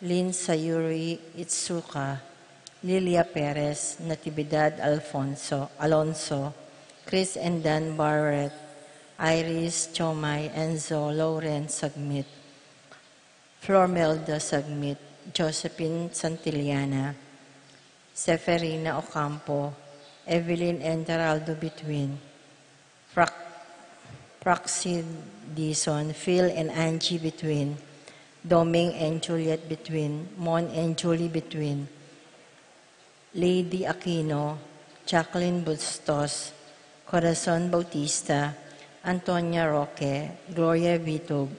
Lynn Sayuri Itsuka, Lilia Perez, Natividad Alonso, Chris and Dan Barrett, Iris Chomay, Enzo Lauren Sagmit, Flormelda Sagmit, Josephine Santillana, Seferina Ocampo, Evelyn and Geraldo Between, Proxy Dison, Phil and Angie Between, Doming and Juliet Between, Mon and Julie Between, Lady Aquino, Jacqueline Bustos, Corazon Bautista, Antonia Roque, Gloria Vitog,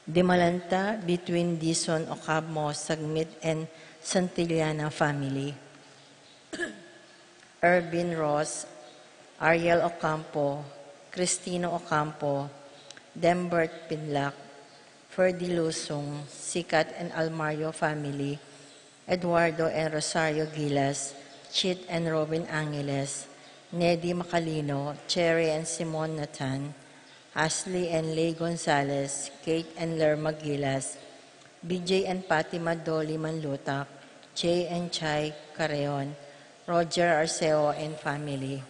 Demalanta Between Dison Ocampo, Sagmit and Santillana family, Ervin Ross, Ariel Ocampo, Cristino Ocampo, Dembert Pinlac, Ferdy Lusong, Sikat and Almario family, Eduardo and Rosario Gilas, Chit and Robin Angeles, Neddy Macalino, Cherry and Simon Nathan, Ashley and Lay Gonzalez, Kate and Lerma Gilas, BJ and Fatima Dolly Manlutak, Jay and Chai Careon, Roger Arceo and family.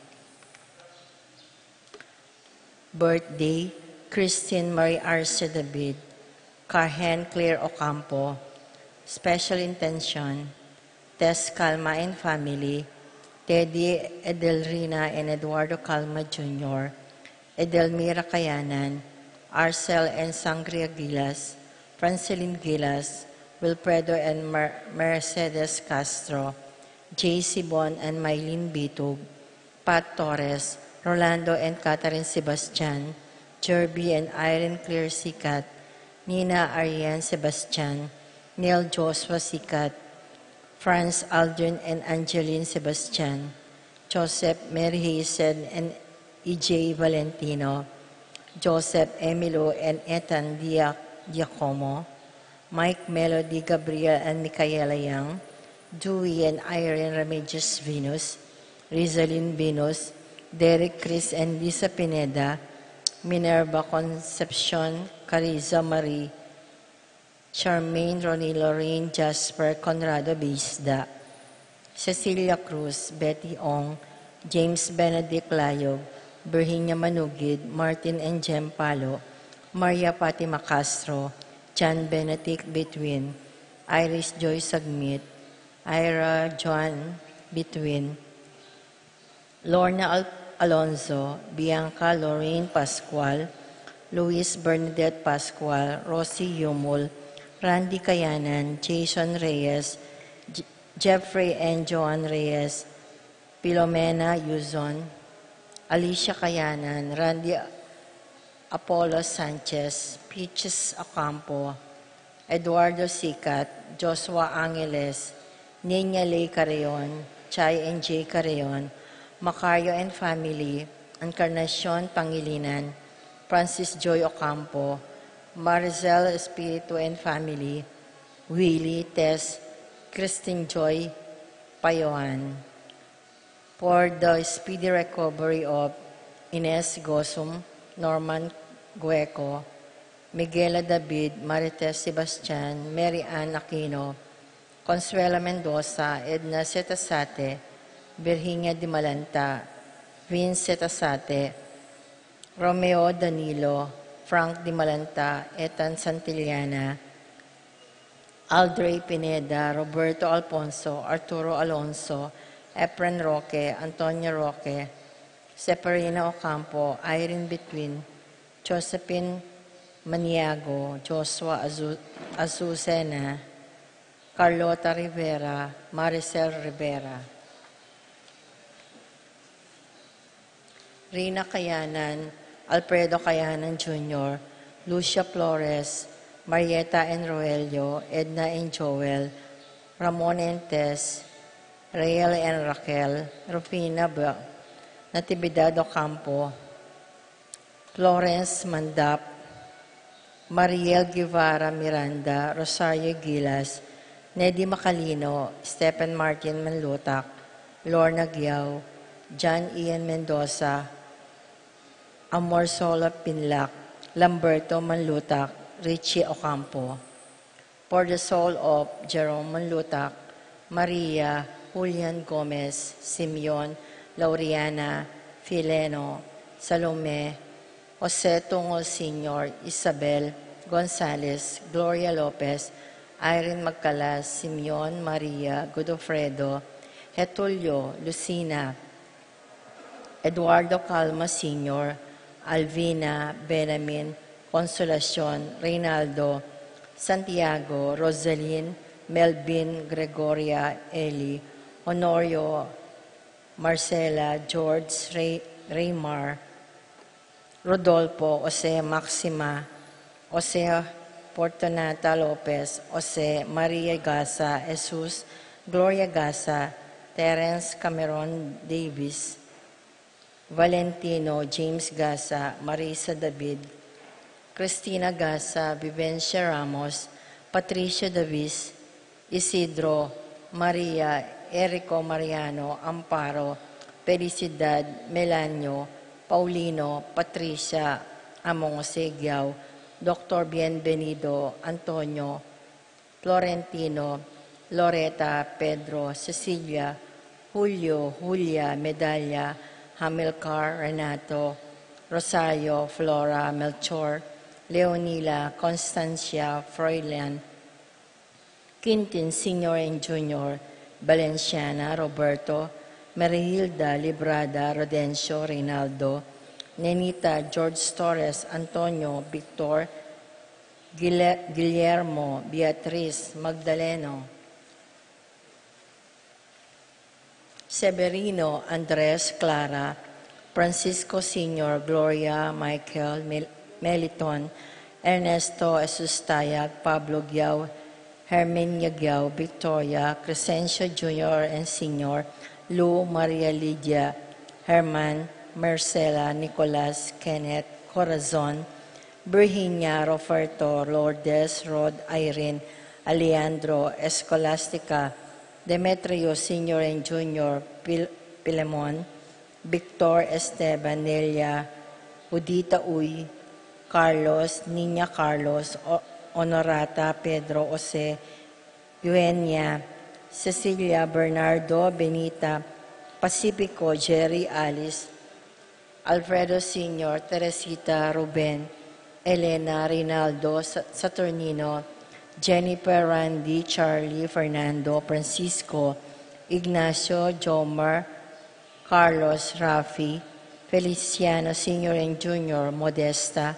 Birthday, Christine Marie Arce David, Carhen Claire Ocampo. Special intention, Tess Calma and family, Teddy Edelrina and Eduardo Calma Jr., Edelmira Kayanan, Arcel and Sangria Gilas, Franceline Gilas, Wilfredo and Mercedes Castro, J.C. Bon and Mylene Bitug, Pat Torres, Rolando and Catherine Sebastian, Jerby and Irene Claire Sikat, Nina Ariane Sebastian, Neil Joshua Sikat, Franz Aldrin and Angeline Sebastian, Joseph Mary Hazen and E.J. Valentino, Joseph Emilio and Ethan Giacomo, Mike Melody Gabriel and Micaela Young, Dewey and Irene Remedios Venus, Rizalyn Venus, Derek Chris and Lisa Pineda, Minerva Concepcion, Cariza Marie, Charmaine, Ronnie Lorraine, Jasper, Conrado Bisda, Cecilia Cruz, Betty Ong, James Benedict Layog, Virginia Manugid, Martin and Jem Palo, Maria Fatima Castro, John Benedict Between, Iris Joy Sagmit, Ira Joan Between, Lorna Alonzo, Bianca Lorraine Pascual, Luis Bernadette Pascual, Rosie Yumul, Randy Kayanan, Jason Reyes, Jeffrey and Joan Reyes, Pilomena Yuzon, Alicia Kayanan, Randy Apollo Sanchez, Peaches Ocampo, Eduardo Sikat, Joshua Angeles, Nina Lay Carreon, Chai and Jay Carreon, Macario and family, Encarnacion Pangilinan, Francis Joy Ocampo, Maricel Espiritu and family, Willie, Tess, Christine Joy Payoan. For the speedy recovery of Ines Gosum, Norman Gueco, Miguela David, Marites Sebastian, Mary Ann Aquino, Consuela Mendoza, Edna Setasate, Virginia Di Malanta, Vince Setasate, Romeo Danilo, Frank Di Malanta, Ethan Santillana, Aldrey Pineda, Roberto Alfonso, Arturo Alonso, Efren Roque, Antonia Roque, Separina Ocampo, Irene Between, Josephine Maniago, Joshua Azucena, Carlota Rivera, Maricel Rivera. Rina Kayanan, Alfredo Kayanan Jr., Lucia Flores, Marieta and Roelio, Edna and Joel, Ramon and Tess, Rael and Raquel, Rufina Natividad Ocampo, Florence Mandap, Mariel Guevara Miranda, Rosario Gilas, Neddy Macalino, Stephen Martin Manlutak, Lorna Giao, John Ian Mendoza, Amor Sola Pinlac, Lamberto Manlutak, Richie Ocampo. For the soul of Jerome Manlutak, Maria Julian Gomez, Simeon Lauriana Fileno, Salome, Jose Tungol Sr., Isabel Gonzales, Gloria Lopez, Irene Magcalas, Simeon Maria Godofredo, Getulio Lucina, Eduardo Calma Sr., Alvina Benamin, Consolacion Reynaldo, Santiago, Rosaline, Melvin Gregoria Eli, Honorio, Marcela, George Raymar, Rodolfo, Jose Maxima, Jose Fortunata Lopez, Jose Maria Gasa, Jesus, Gloria Gasa, Terence Cameron Davis, Valentino, James Gasa, Marisa David, Cristina Gasa, Vivencia Ramos, Patricia Davis, Isidro, Maria, Erico Mariano, Amparo, Felicidad, Melanio, Paulino, Patricia, Among Segiao, Dr. Bienvenido, Antonio, Florentino, Loreta, Pedro, Cecilia, Julio, Julia, Medalla, Hamilcar, Renato, Rosario, Flora, Melchor, Leonila, Constancia, Froilan, Quintin, Sr. and Jr., Valenciana, Roberto, Marihilda, Librada, Rodencio, Reynaldo, Nenita, George Torres, Antonio, Victor, Guillermo, Beatriz, Magdaleno, Severino, Andres, Clara, Francisco Sr., Gloria, Michael, Meliton, Ernesto Esustayag, Pablo Giao, Herminia Giao, Victoria, Crescencio Jr. and Sr., Lou, Maria Lydia, Herman, Marcela, Nicolas, Kenneth, Corazon, Virginia, Roberto, Lourdes, Rod, Irene, Alejandro, Escolastica, Demetrio Sr. and Jr., Pilemon, Victor, Esteban, Nelia, Udita Uy, Carlos, Nina Carlos, Honorata, Pedro, Jose, Eugenia, Cecilia, Bernardo, Benita, Pacifico, Jerry, Alice, Alfredo Sr., Teresita, Ruben, Elena, Rinaldo, Saturnino, Jennifer, Randy, Charlie, Fernando, Francisco, Ignacio, Jomar, Carlos, Rafi, Feliciano Sr. and Jr., Modesta,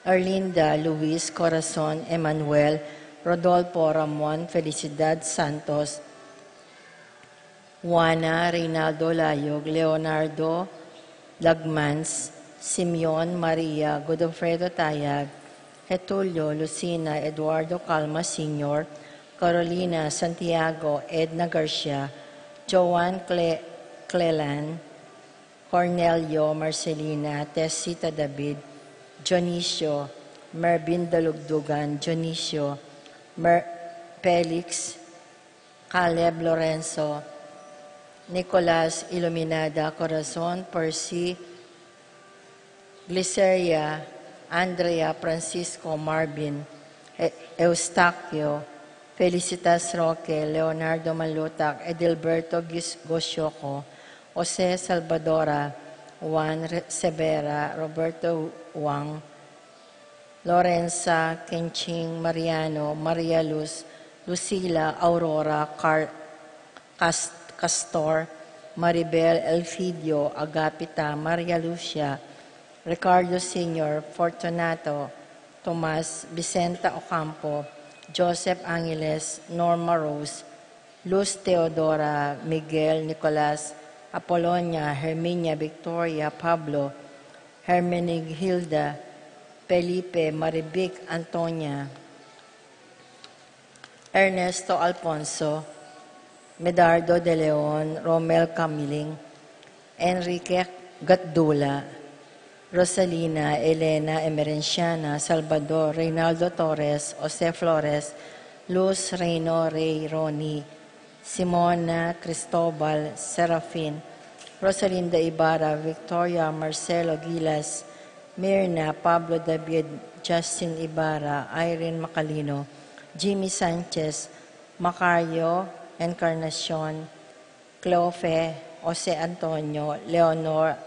Erlinda, Luis, Corazon, Emmanuel, Rodolfo, Ramon, Felicidad Santos, Juana, Reynaldo Layog, Leonardo Lagmans, Simeon, Maria, Godofredo Tayag, Getulio, Lucina, Eduardo Calma Sr., Carolina, Santiago, Edna Garcia, Joan Clelan, Cornelio, Marcelina, Tessita David, Dionisio, Mervin Dalugdugan, Dionisio, Felix, Caleb Lorenzo, Nicolas Iluminada, Corazon, Percy, Gliceria, Andrea, Francisco, Marvin, Eustaquio, Felicitas Roque, Leonardo Manlutak, Edilberto Gosyoco, Jose Salvadora, Juan Severa, Roberto Wang, Lorenza, Kenching, Mariano, Maria Luz, Lucila, Aurora, Castor, Maribel, Elfidio, Agapita, Maria Lucia, Ricardo Sr., Fortunato, Tomas, Vicenta Ocampo, Joseph Angeles, Norma Rose, Luz Teodora, Miguel, Nicolas, Apolonia, Herminia, Victoria, Pablo, Hermenegilda, Felipe, Maribic, Antonia, Ernesto Alfonso, Medardo de Leon, Romel Camiling, Enrique Gatdula, Rosalina, Elena Emerenciana, Salvador, Reynaldo Torres, Jose Flores, Luz Reino, Ray Roni, Simona, Cristobal, Serafin, Rosalinda Ibarra, Victoria, Marcelo Gilas, Mirna, Pablo David, Justin Ibarra, Irene Macalino, Jimmy Sanchez, Macario Encarnacion, Clofe, Jose Antonio, Leonor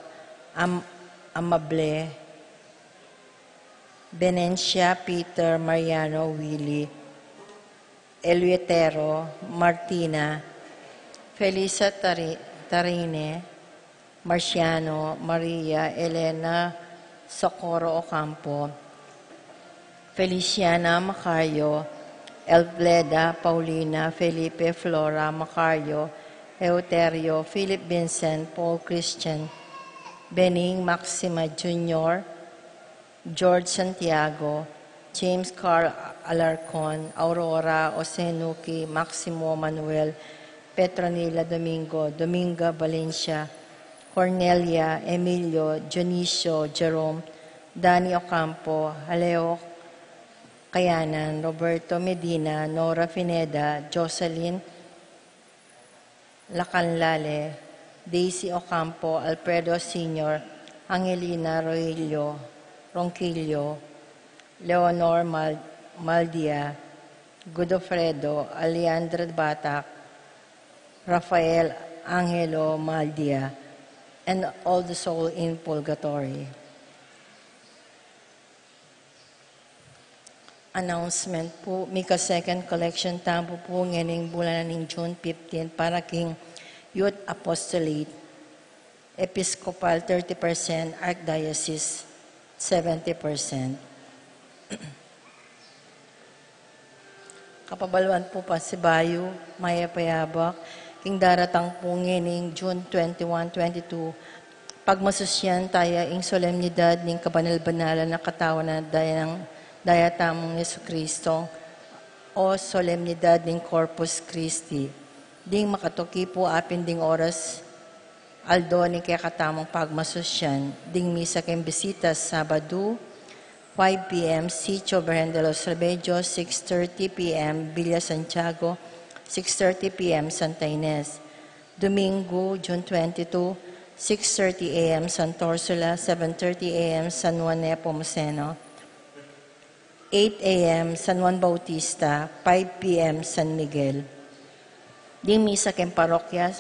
Amable, Benencia Peter Mariano Willie, Eleuterio Martina, Felisa Tarine, Marciano Maria Elena Socorro Ocampo, Feliciana Macario, Elbleda Paulina, Felipe Flora Macario, Euterio, Philip Vincent, Paul Christian, Bening Maxima Jr., George Santiago, James Carl Alarcon, Aurora Osenuki, Maximo Manuel, Petronila Domingo, Dominga Valencia, Cornelia, Emilio, Dionisio, Jerome, Danny Ocampo, Haleo Kayanan, Roberto Medina, Nora Fineda, Jocelyn Lacanlale, Daisy Ocampo, Alfredo Sr., Angelina Ronquillo, Leonor Maldia, Godofredo, Alejandra Batak, Rafael Angelo Maldia, and all the souls in purgatory. Announcement po, Mika second collection tampo po ngayon bulan ng June 15 para king Youth Apostolate, Episcopal 30%, Archdiocese 70%. Kapabaluan po pa si Bayo, Maya Payabak, king daratang po ngayon June 21, 22, pagmasusyan tayo ing solemnidad ng kabanal-banalan na katawan na dayatamong Yesu Kristo o solemnidad ng Corpus Christi. Ding makatuki po apin ding oras aldo ni kaya katamong pagmasusyan. Ding misa kem bisitas Sabado 5 p.m. Sitio Berhen de los Remedios, 6:30 p.m. Villa Santiago, 6:30 p.m. Santa Ines. Domingo, June 22, 6:30 a.m. San Torsula, 7:30 a.m. San Juan Nepomuceno, 8 a.m. San Juan Bautista, 5 p.m. San Miguel. Di misa kem parokya,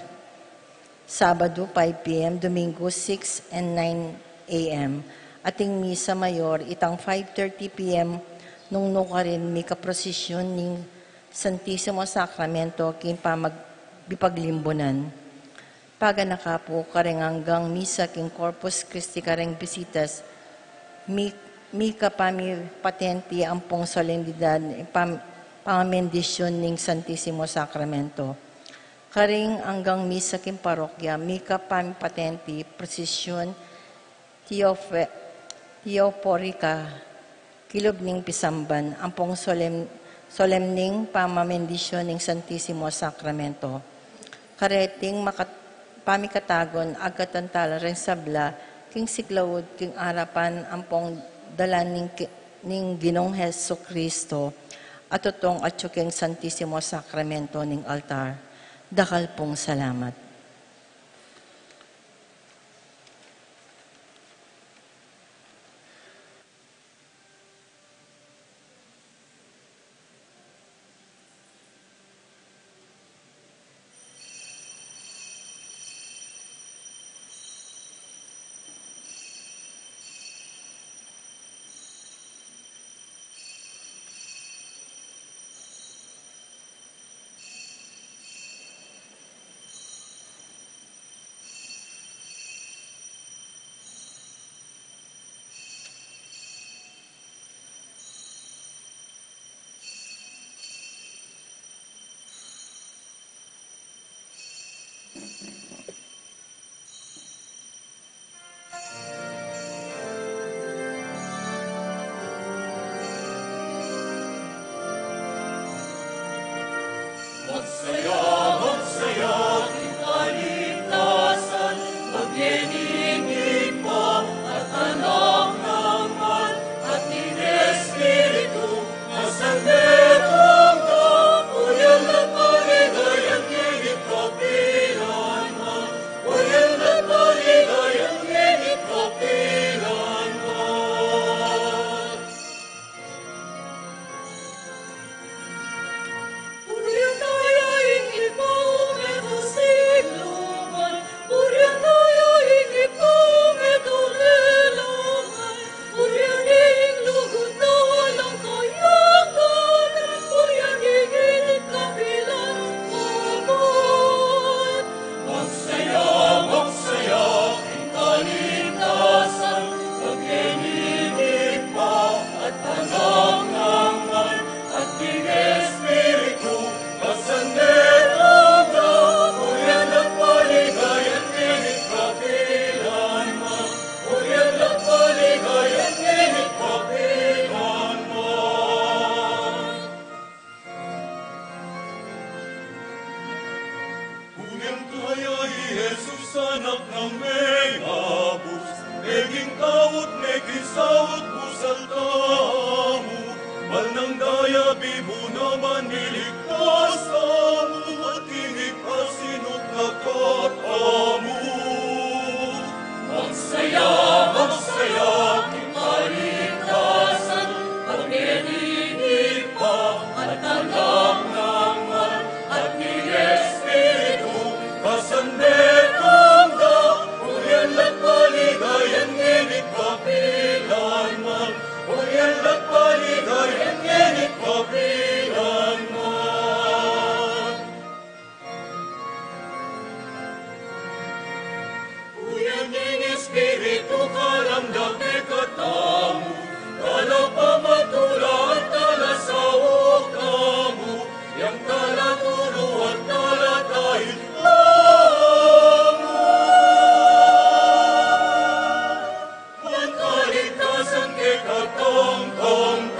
Sabado 5 p.m., Domingo 6 and 9 a.m. Ating misa mayor, itang 5:30 p.m. nung nukarin may kaprosesyon ng Santisimo Sacramento kin pamagbipagliimbonan. Paga nakapo kareng hanggang misa king Corpus Christi kareng bisitas, Mika pami patenti ang pong solemnidad pamamendisyon ng Santisimo Sacramento. Karing hanggang misa king parokya, Mika pami patenti prosesyon Teoporica, kilob ning pisamban, ang pong solemning pamamendisyon ng Santisimo Sacramento. Kareting pamikatagon agatantala rin sabla, king siklawod, king arapan, ang pong dalan ning Ginong Heso Kristo at tutong at yung Santisimo Sacramento ning altar. Dakal pong salamat. saot pusal tamu, balnang daya bibo naman niligtas tamu, at hingit asinot na katamu. Magsaya, magsaya, kaligtasan, pag-ibig pa, at anak naman, at ni Espiritu, kasandetong da, uyan at paligayan, ngenit kapilan man, uyan at paligayan, ngenit kapilan man. Uyan ng Espiritu, kalamdag ni katamu, kala pamatula at kala saok kamu, yang kala tulo at kala tayo kamu. At kaligtasan kay katang-tang-tang,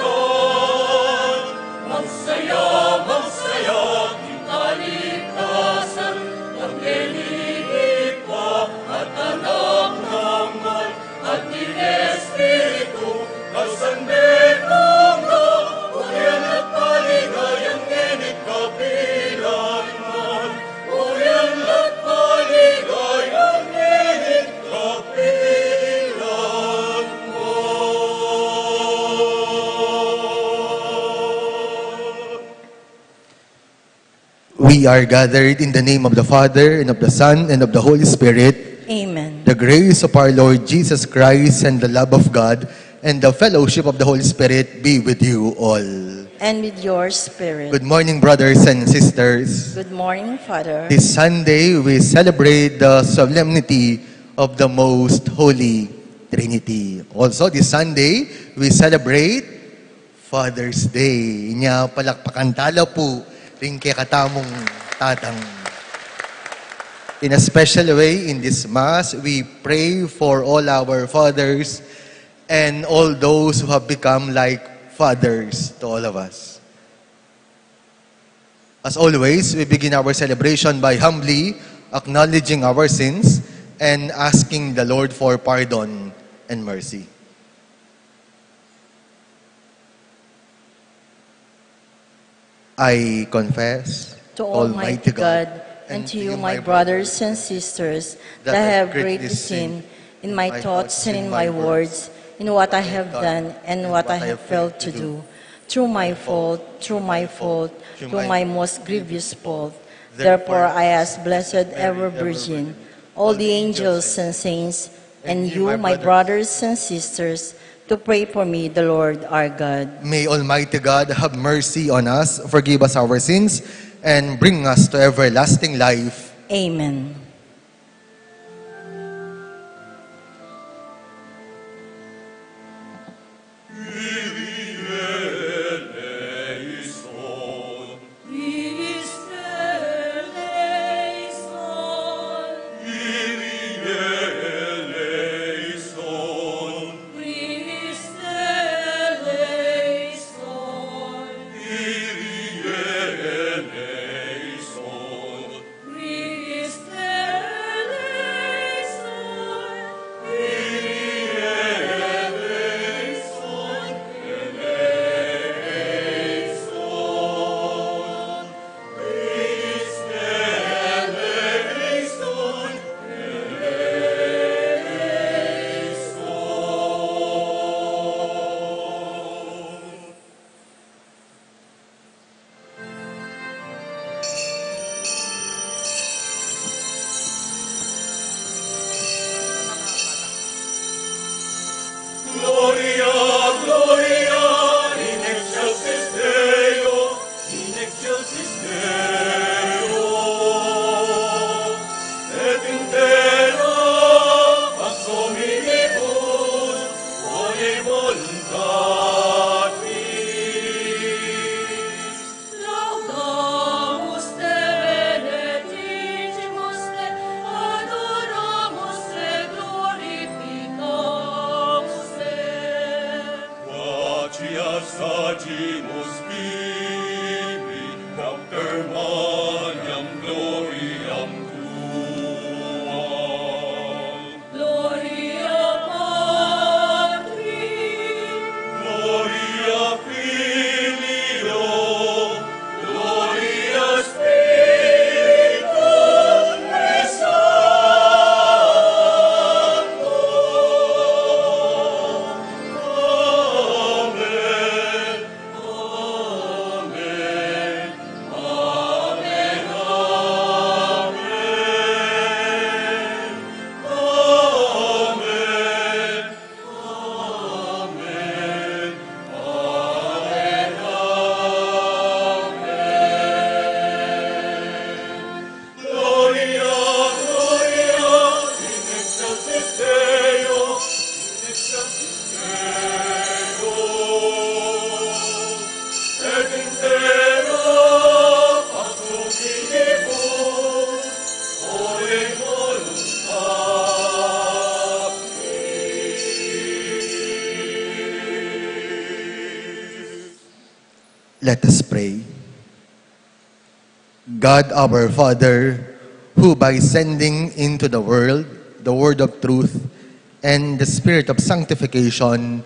magsaya, magsaya, yung kaligtasan, ang iligid pa, at anak naman, at ni Espiritu, kasandetong da, uyan at paligayang ngenit kapilan man, uyan at paligayang ngenit kapilan man. We are gathered in the name of the Father, and of the Son, and of the Holy Spirit. Amen. The grace of our Lord Jesus Christ and the love of God and the fellowship of the Holy Spirit be with you all. And with your spirit. Good morning, brothers and sisters. Good morning, Father. This Sunday, we celebrate the solemnity of the Most Holy Trinity. Also, this Sunday, we celebrate Father's Day. Inya palakpakan tala po rin kay katamong tatang. In a special way, in this Mass, we pray for all our fathers and all those who have become like fathers to all of us. As always, we begin our celebration by humbly acknowledging our sins and asking the Lord for pardon and mercy. I confess To Almighty God, and to you, my brothers and sisters, that I have greatly sinned in my thoughts and in my words, in what I have done and what I have failed to do, through my fault, through my most grievous fault. Therefore I ask Blessed Ever Virgin, all the angels and saints, and you, my brothers and sisters, to pray for me, the Lord our God. May Almighty God have mercy on us, forgive us our sins, and bring us to everlasting life. Amen. Gloria, Gloria, in excelsis Deo, in excelsis Deo. Et in terra, pax hominibus, quae voluntatis. Laudamus te, benedicimus te, adoramus te, glorificamus te. Quacias sagimus vivi, Doctor Maniam gloriam tuam. Gloria Patri, Let us pray. God our Father, who by sending into the world the word of truth and the spirit of sanctification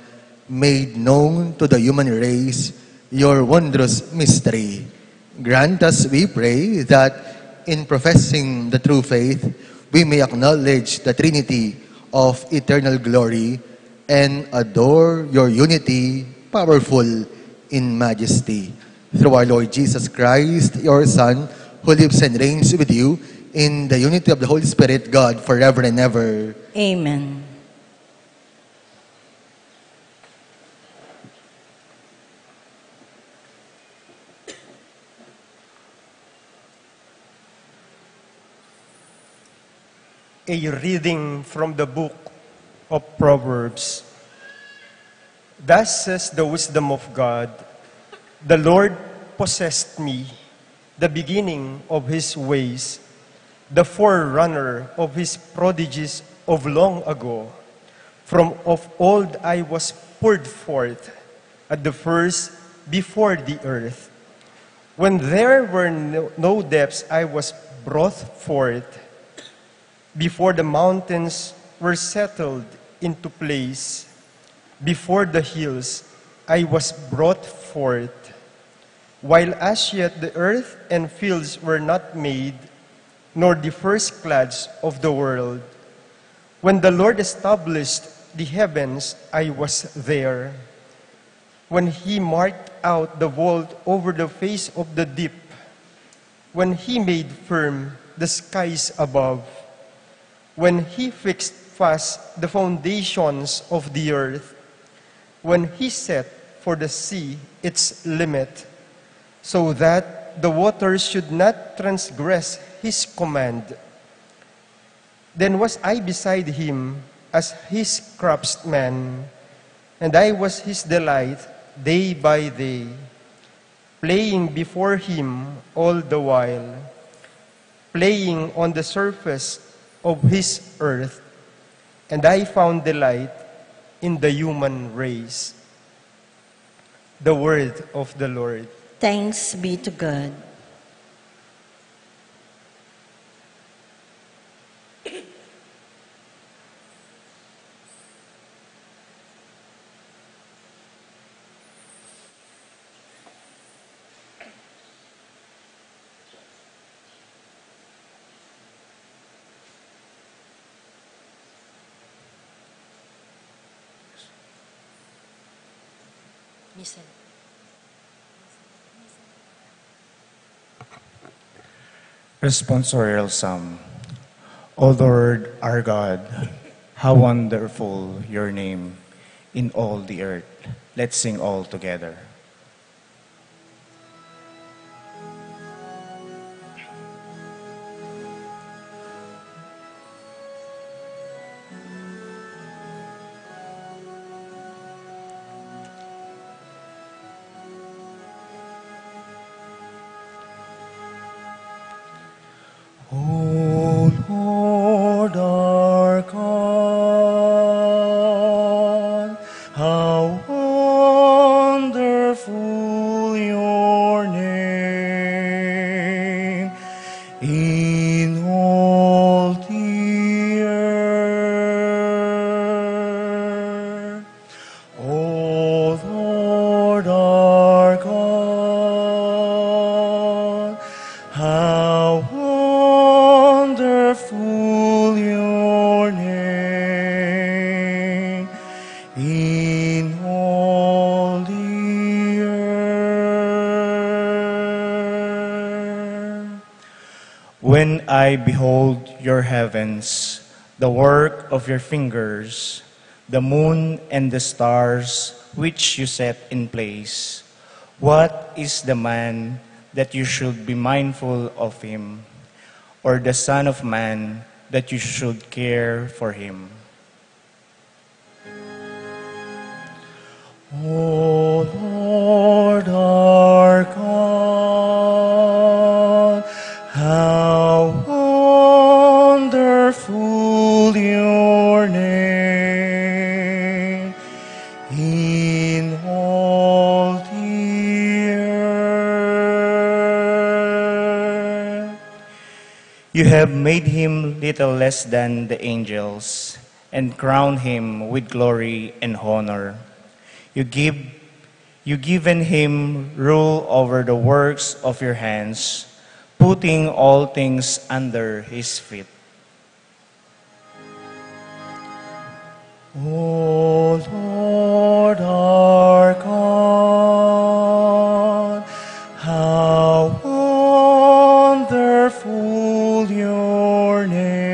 made known to the human race your wondrous mystery, grant us, we pray, that in professing the true faith, we may acknowledge the Trinity of eternal glory and adore your unity, powerful in majesty. Through our Lord Jesus Christ, your Son, who lives and reigns with you in the unity of the Holy Spirit, God, forever and ever. Amen. A reading from the book of Proverbs. Thus says the wisdom of God, the Lord possessed me, the beginning of his ways, the forerunner of his prodigies of long ago. From of old I was poured forth, at the first before the earth. When there were no depths, I was brought forth. Before the mountains were settled into place, before the hills I was brought forth. While as yet the earth and fields were not made, nor the first clouds of the world. When the Lord established the heavens, I was there. When he marked out the world over the face of the deep, when he made firm the skies above, when he fixed fast the foundations of the earth, when he set for the sea its limit, so that the waters should not transgress his command. Then was I beside him as his craftsman, and I was his delight day by day, playing before him all the while, playing on the surface of his earth, and I found delight in the human race. The word of the Lord. Thanks be to God. Misa. Responsorial Psalm. O Lord, our God, how wonderful your name in all the earth. Let's sing all together. O Lord our God, how wonderful your name in all the earth. O Lord our God, how wonderful your name in all the earth. When I behold your heavens, the work of your fingers, the moon and the stars which you set in place, what is the man that you should be mindful of him, or the Son of Man that you should care for him? O Lord our God, how wonderful your name in all the earth. You have made him little less than the angels, and crowned him with glory and honor. You given him rule over the works of your hands, putting all things under his feet. O Lord our God, how wonderful your name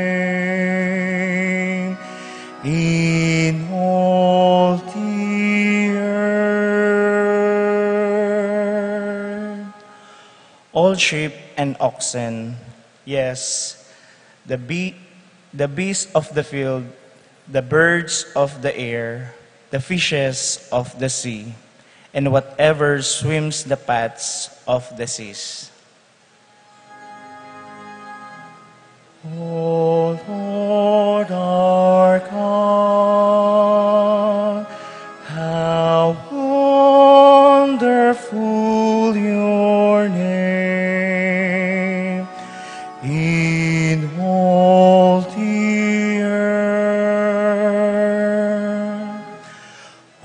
in all the earth. All sheep and oxen, yes, the beasts of the field, the birds of the air, the fishes of the sea, and whatever swims the paths of the seas. O Lord our God, how wonderful your name in all the earth.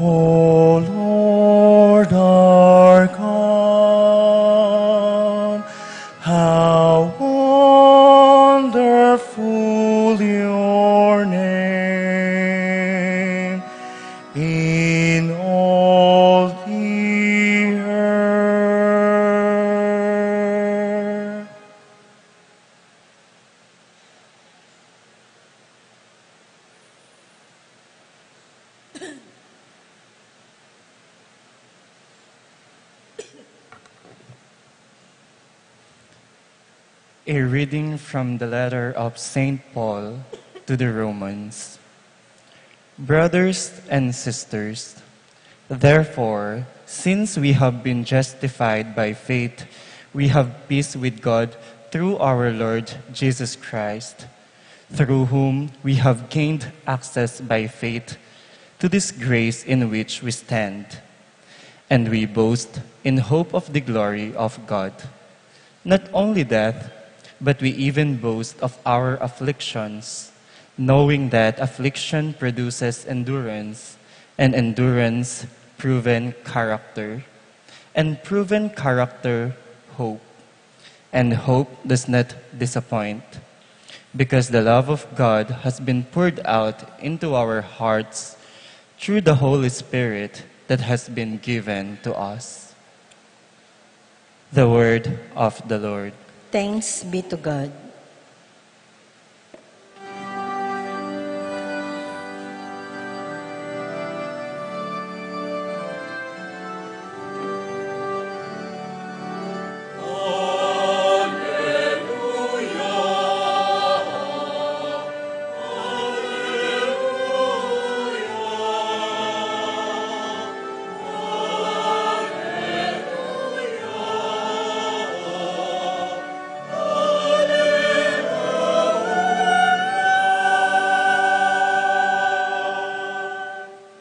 O Lord our God, how wonderful your name in all the earth. A reading from the letter of St. Paul to the Romans. Brothers and sisters, therefore, since we have been justified by faith, we have peace with God through our Lord Jesus Christ, through whom we have gained access by faith to this grace in which we stand. And we boast in hope of the glory of God. Not only that, but we even boast of our afflictions, knowing that affliction produces endurance, and endurance, proven character, and proven character, hope. And hope does not disappoint, because the love of God has been poured out into our hearts through the Holy Spirit that has been given to us. The word of the Lord. Thanks be to God.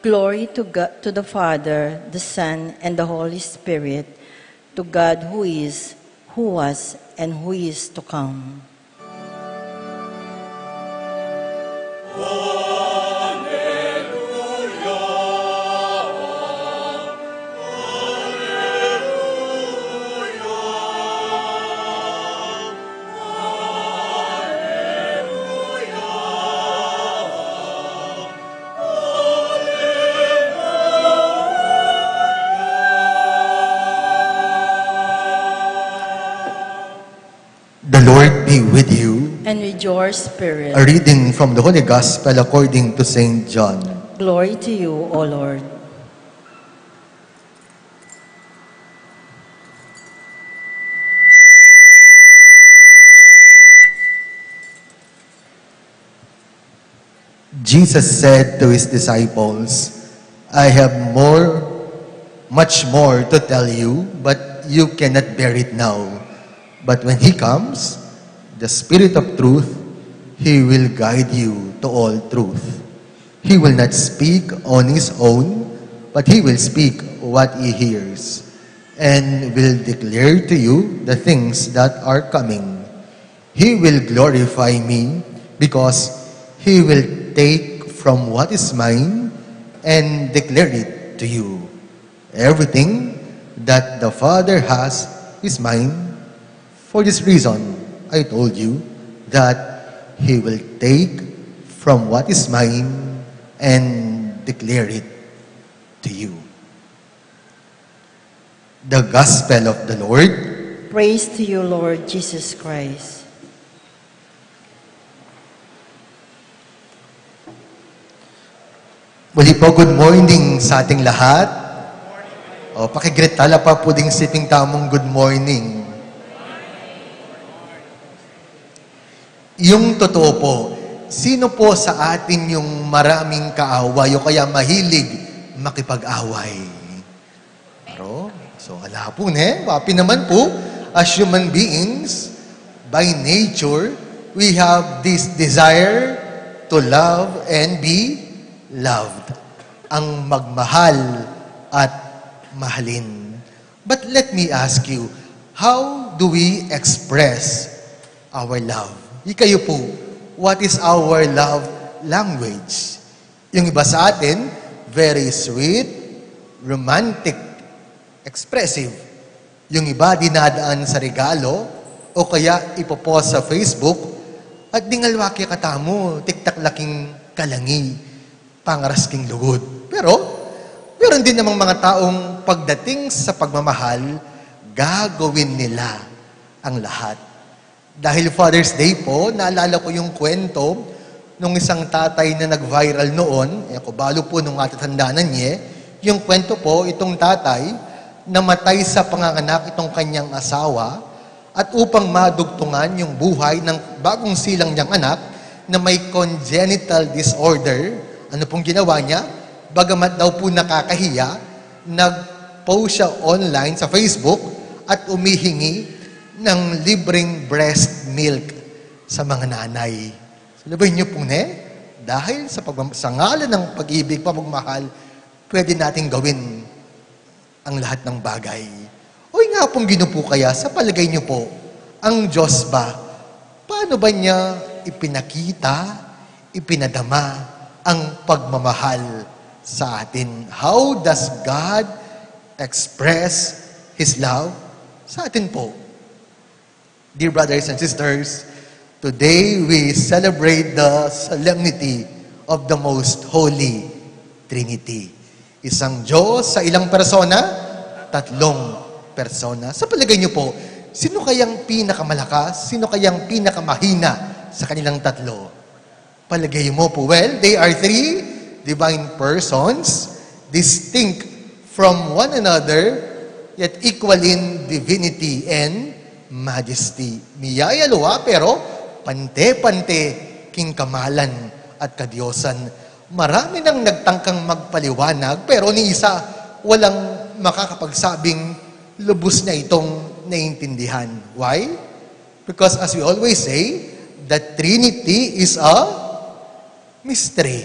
Glory to God, to the Father, the Son, and the Holy Spirit, to God who is, who was, and who is to come. The Lord be with you. And with your spirit. A reading from the Holy Gospel according to St. John. Glory to you, O Lord. Jesus said to his disciples, I have much more to tell you, but you cannot bear it now. But when he comes, the Spirit of truth, he will guide you to all truth. He will not speak on his own, but he will speak what he hears, and will declare to you the things that are coming. He will glorify me because He will take from what is mine and declare it to you. Everything that the Father has is mine. For this reason, I told you that He will take from what is mine and declare it to you. The Gospel of the Lord. Praise to you, Lord Jesus Christ. Muli po, good morning sa ating lahat. O, pakigreet tala pa po ding siping tamong good morning. Yung totoo po, sino po sa atin yung maraming kaaway o kaya mahilig makipag-away? Pero, so ala po wapi naman po, as human beings, by nature, we have this desire to love and be loved. Ang magmahal at mahalin. But let me ask you, how do we express our love? Ikayo po, what is our love language? Yung iba sa atin, very sweet, romantic, expressive. Yung iba, dinadaan sa regalo, o kaya ipopost sa Facebook, at dingalwaki katamo, tiktak laking kalangi, pangarasking lugod. Pero, meron din namang mga taong pagdating sa pagmamahal, gagawin nila ang lahat. Dahil Father's Day po, naalala ko yung kwento nung isang tatay na nag-viral noon, balo po nung atatandaanan niya, yung kwento po, itong tatay, namatay sa panganganak itong kanyang asawa, at upang madugtungan yung buhay ng bagong silang niyang anak na may congenital disorder, ano pong ginawa niya? Bagamat daw po nakakahiya, nag-post siya online sa Facebook at umihingi ng libreng breast milk sa mga nanay. So, labayin niyo po dahil sa ngalan ng pag-ibig, pagmamahal, pwede nating gawin ang lahat ng bagay. O nga pong ginupo kaya, sa palagay niyo po, ang Diyos ba, paano ba niya ipinakita, ipinadama ang pagmamahal sa atin? How does God express His love sa atin po? Dear brothers and sisters, today we celebrate the solemnity of the Most Holy Trinity. Isang Diyos sa ilang persona, tatlong persona. Sa palagay niyo po, sino kayang pinakamalakas? Sino kayang pinakamahina sa kanilang tatlo? Palagay mo po, well, they are three divine persons, distinct from one another, yet equal in divinity and majesty. Miyaya luwa, pero pante-pante king kamalan at kadyosan. Marami nang nagtangkang magpaliwanag, pero ni isa walang makakapagsabing lubos na itong naiintindihan. Why? Because as we always say, the Trinity is a mystery.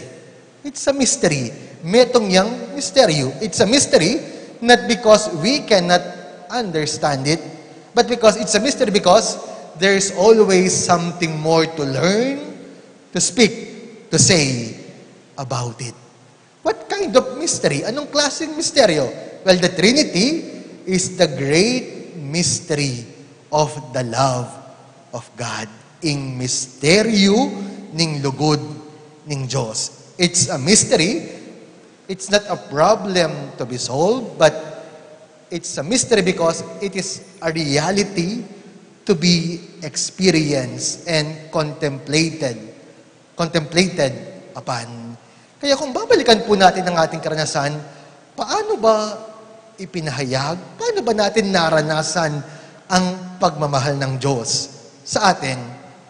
It's a mystery. Metong yang misteryo. It's a mystery not because we cannot understand it, but because it's a mystery because there's always something more to learn, to speak, to say about it. What kind of mystery? Anong klaseng misteryo? Well, the Trinity is the great mystery of the love of God. Ing misteryo ning lugod ning Diyos. It's a mystery. It's not a problem to be solved, but it's a mystery because it is a reality to be experienced and contemplated upon. Kaya kung babalikan po natin ang ating karanasan, paano ba ipinahayag? Paano ba natin naranasan ang pagmamahal ng Diyos sa atin?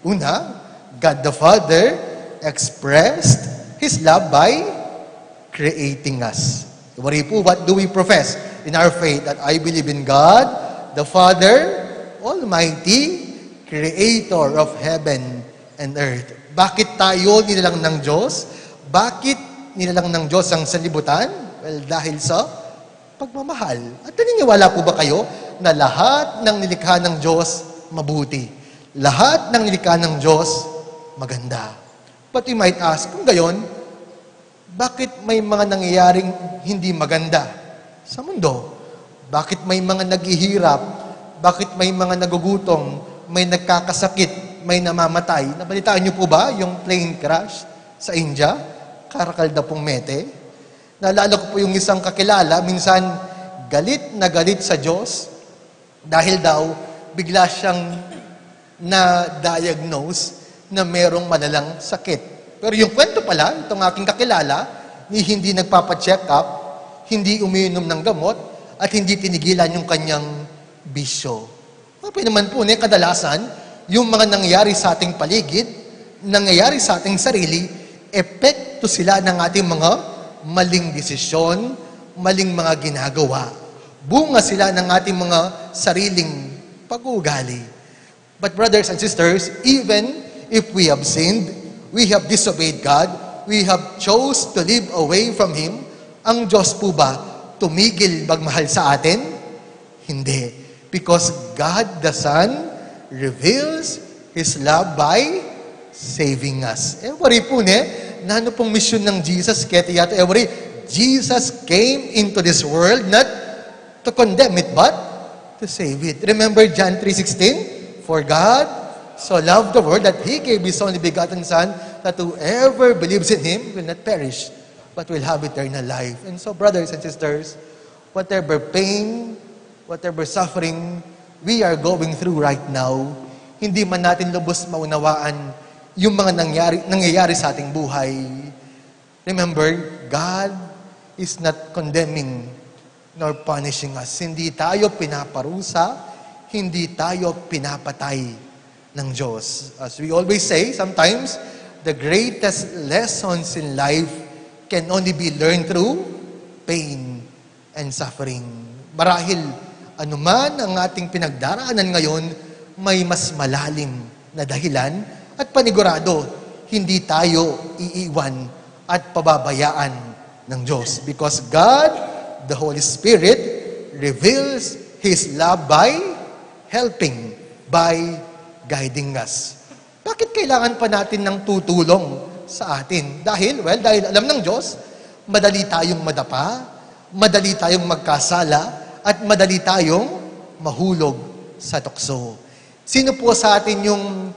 Una, God the Father expressed His love by creating us. What do we profess in our faith? That I believe in God, the Father, Almighty, Creator of heaven and earth. Bakit tayo nilalang ng Diyos? Bakit nilalang ng Diyos ang sanlibutan? Well, dahil sa pagmamahal. At naniniwala po ba kayo na lahat ng nilikha ng Diyos mabuti? Lahat ng nilikha ng Diyos, maganda. But you might ask, kung gayon, bakit may mga nangyayaring hindi maganda sa mundo? Bakit may mga naghihirap? Bakit may mga nagugutom? May nagkakasakit? May namamatay? Nabalitaan niyo po ba yung plane crash sa India? Karakalda pong Mete. Naalala ko po yung isang kakilala, minsan galit na galit sa Diyos dahil daw bigla siyang na-diagnose na merong malalang sakit. Pero yung kwento pala, itong aking kakilala, hindi nagpapacheck up, hindi umiinom ng gamot, at hindi tinigilan yung kanyang bisyo. Kapag naman po, kadalasan, yung mga nangyayari sa ating paligid, nangyayari sa ating sarili, epekto sila ng ating mga maling desisyon, maling mga ginagawa. Bunga sila ng ating mga sariling pag-uugali. But brothers and sisters, even if we have sinned, we have disobeyed God, we have chose to live away from Him, ang Diyos po ba tumigil magmahal sa atin? Hindi. Because God the Son reveals His love by saving us. Every po na ano pong mission ng Jesus, kaya tiyato every, Jesus came into this world not to condemn it, but to save it. Remember John 3:16? For God so loved the world that He gave His only begotten Son, that whoever believes in Him will not perish, but will have eternal life. And so, brothers and sisters, whatever pain, whatever suffering we are going through right now, hindi man natin lubos maunawaan yung mga nangyayari sa ating buhay. Remember, God is not condemning nor punishing us. Hindi tayo pinaparusa, hindi tayo pinapatay ng Diyos. As we always say, sometimes, the greatest lessons in life can only be learned through pain and suffering. Marahil, anuman ang ating pinagdaraanan ngayon, may mas malalim na dahilan at panigurado, hindi tayo iiwan at pababayaan ng Diyos. Because God, the Holy Spirit, reveals His love by helping, by guiding us. Bakit kailangan pa natin ng tutulong sa atin? Dahil alam ng Diyos, madali tayong madapa, madali tayong magkasala, at madali tayong mahulog sa tukso. Sino po sa atin yung,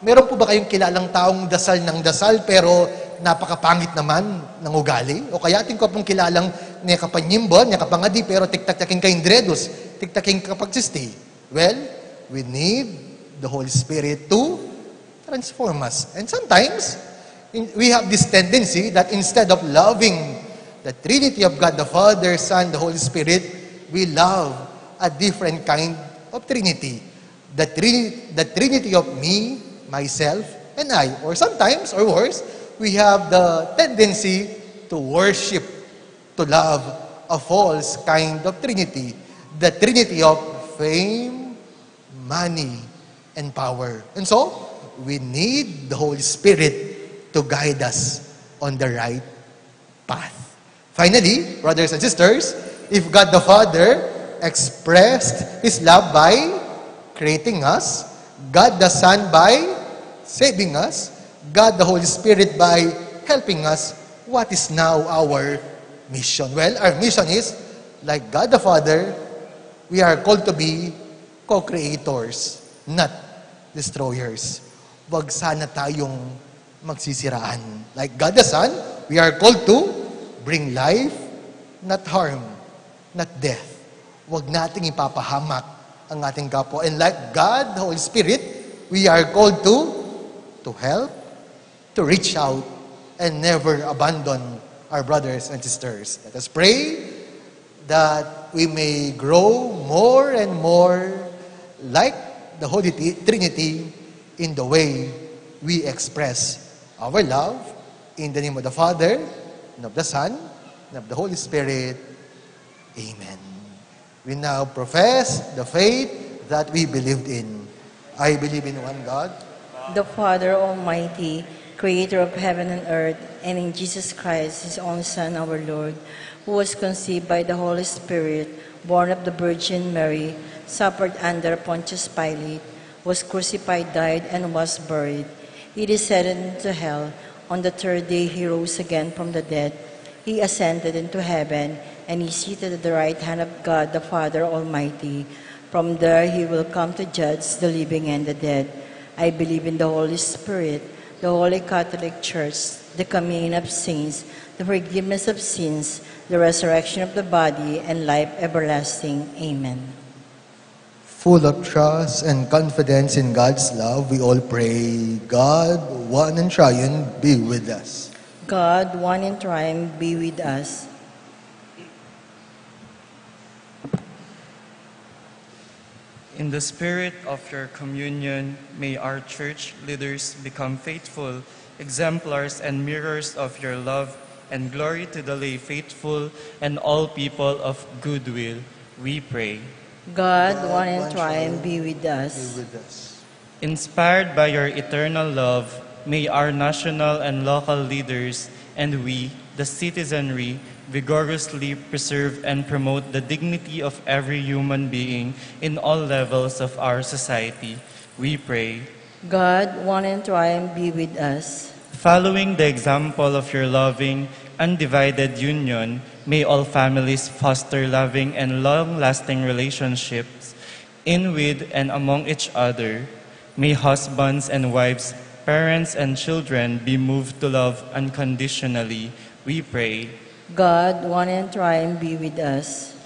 meron po ba kayong kilalang taong dasal ng dasal, pero napakapangit naman ng ugali? O kaya ating ko pong kilalang niya kapanyimbo, niya kapangadi, pero tiktak-taking kaindredos, tiktaking kapagsisti. Well, we need the Holy Spirit to transform us. And sometimes, we have this tendency that instead of loving the Trinity of God, the Father, Son, the Holy Spirit, we love a different kind of Trinity. The Trinity of me, myself, and I. Or sometimes, or worse, we have the tendency to worship, to love a false kind of Trinity. The Trinity of fame, money, and power. And so, we need the Holy Spirit to guide us on the right path. Finally, brothers and sisters, if God the Father expressed His love by creating us, God the Son by saving us, God the Holy Spirit by helping us, what is now our mission? Well, our mission is, like God the Father, we are called to be co-creators, not destroyers. Huwag sana tayong magsisiraan. Like God the Son, we are called to bring life, not harm, not death. Huwag nating ipapahamak ang ating kapwa. And like God, the Holy Spirit, we are called to help, to reach out, and never abandon our brothers and sisters. Let us pray that we may grow more and more like the Holy Trinity in the way we express our love in the name of the Father, and of the Son, and of the Holy Spirit. Amen. We now profess the faith that we believed in. I believe in one God, the Father Almighty, creator of heaven and earth, and in Jesus Christ, His only Son, our Lord, who was conceived by the Holy Spirit, born of the Virgin Mary, suffered under Pontius Pilate, was crucified, died, and was buried. He descended into hell. On the third day he rose again from the dead. He ascended into heaven, and he is seated at the right hand of God the Father Almighty. From there he will come to judge the living and the dead. I believe in the Holy Spirit, the Holy Catholic Church, the communion of saints, the forgiveness of sins, the resurrection of the body, and life everlasting. Amen. Full of trust and confidence in God's love, we all pray, God, one and triune, be with us. God, one in triumph, be with us. In the spirit of your communion, may our church leaders become faithful exemplars and mirrors of your love, and glory to the lay faithful and all people of goodwill, we pray. God, one in triumph, be with us. Be with us. Inspired by your eternal love, may our national and local leaders and we, the citizenry, vigorously preserve and promote the dignity of every human being in all levels of our society. We pray. God, one in triumph, be with us. Following the example of your loving, undivided union, may all families foster loving and long-lasting relationships in, with, and among each other. May husbands and wives, parents and children be moved to love unconditionally. We pray. God, one in triumph, be with us.